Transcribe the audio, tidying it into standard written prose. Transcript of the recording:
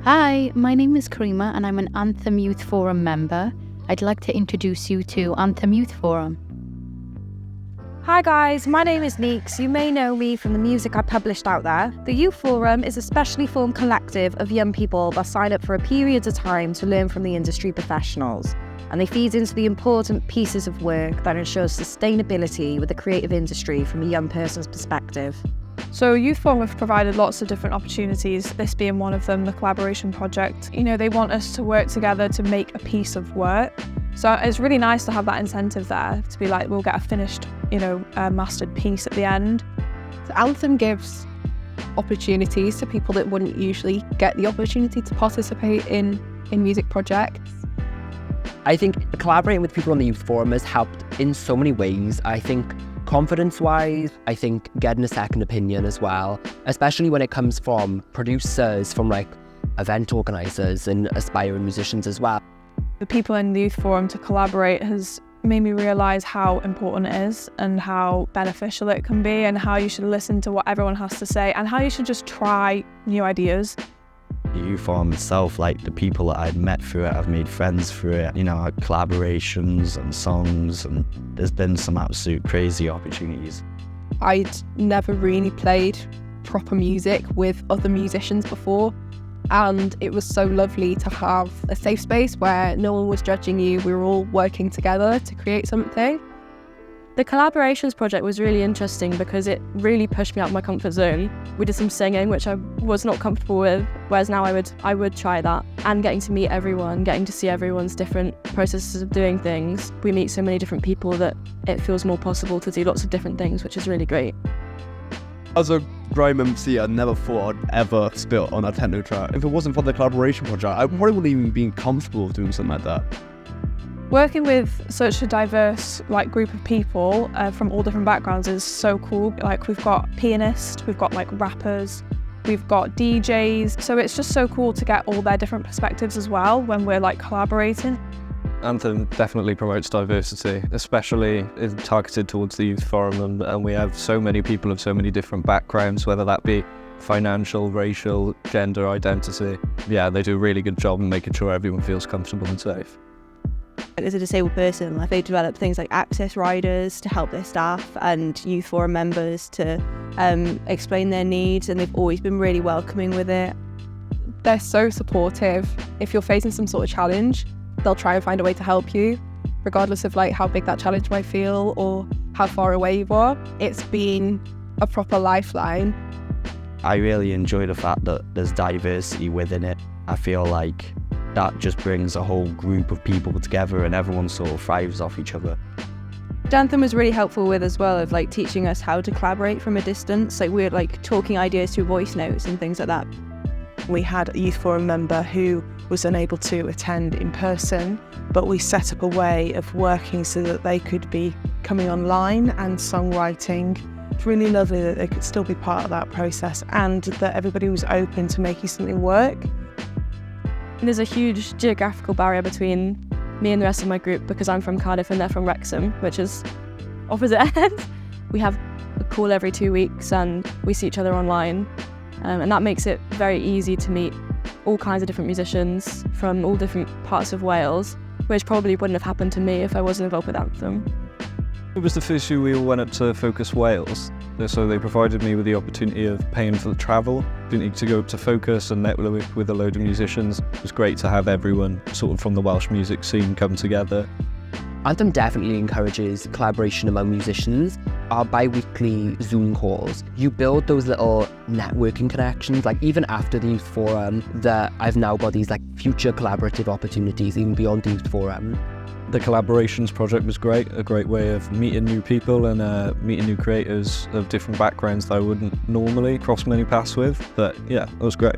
Hi, my name is Karima and I'm an Anthem Youth Forum member. I'd like to introduce you to Anthem Youth Forum. Hi guys, my name is Neeks. You may know me from the music I published out there. The Youth Forum is a specially formed collective of young people that sign up for a period of time to learn from the industry professionals. And they feed into the important pieces of work that ensures sustainability with the creative industry from a young person's perspective. So Youth Forum have provided lots of different opportunities, this being one of them, the collaboration project. They want us to work together to make a piece of work. So it's really nice to have that incentive there, to be like, we'll get a finished, mastered piece at the end. So Anthem gives opportunities to people that wouldn't usually get the opportunity to participate in music projects. I think collaborating with people on the Youth Forum has helped in so many ways. I think confidence-wise, I think getting a second opinion as well, especially when it comes from producers, from event organisers and aspiring musicians as well. The people in the Youth Forum to collaborate has made me realise how important it is and how beneficial it can be and how you should listen to what everyone has to say and how you should just try new ideas. The Youth Forum itself, the people that I've met through it, I've made friends through it, collaborations and songs, and there's been some absolute crazy opportunities. I'd never really played proper music with other musicians before, and it was so lovely to have a safe space where no one was judging you. We were all working together to create something. The collaborations project was really interesting because it really pushed me out of my comfort zone. We did some singing, which I was not comfortable with, whereas now I would try that. And getting to meet everyone, getting to see everyone's different processes of doing things. We meet so many different people that it feels more possible to do lots of different things, which is really great. As a grime MC, I never thought I'd ever spit on a techno track. If it wasn't for the collaboration project, I probably wouldn't even be comfortable doing something like that. Working with such a diverse group of people from all different backgrounds is so cool. We've got pianists, we've got rappers, we've got DJs. So it's just so cool to get all their different perspectives as well when we're collaborating. Anthem definitely promotes diversity, especially targeted towards the Youth Forum, and we have so many people of so many different backgrounds, whether that be financial, racial, gender identity. Yeah, they do a really good job in making sure everyone feels comfortable and safe. As a disabled person, they develop things like access riders to help their staff and Youth Forum members to explain their needs, and they've always been really welcoming with it. They're so supportive. If you're facing some sort of challenge, they'll try and find a way to help you, regardless of how big that challenge might feel or how far away you are. It's been a proper lifeline. I really enjoy the fact that there's diversity within it. I feel like that just brings a whole group of people together and everyone sort of thrives off each other. Anthem was really helpful with as well of teaching us how to collaborate from a distance. We're talking ideas through voice notes and things like that. We had a Youth Forum member who was unable to attend in person, but we set up a way of working so that they could be coming online and songwriting. It's really lovely that they could still be part of that process and that everybody was open to making something work. There's a huge geographical barrier between me and the rest of my group because I'm from Cardiff and they're from Wrexham, which is opposite ends. We have a call every 2 weeks and we see each other online, and that makes it very easy to meet all kinds of different musicians from all different parts of Wales, which probably wouldn't have happened to me if I wasn't involved with Anthem. It was the first year we all went up to Focus Wales, so they provided me with the opportunity of paying for the travel, to go up to Focus and network with a load of musicians. It was great to have everyone sort of from the Welsh music scene come together. Anthem definitely encourages collaboration among musicians. Our bi-weekly Zoom calls, you build those little networking connections, even after the Youth Forum, that I've now got these future collaborative opportunities even beyond the Youth Forum. The collaborations project was great, a great way of meeting new people and meeting new creators of different backgrounds that I wouldn't normally cross many paths with, but yeah, it was great.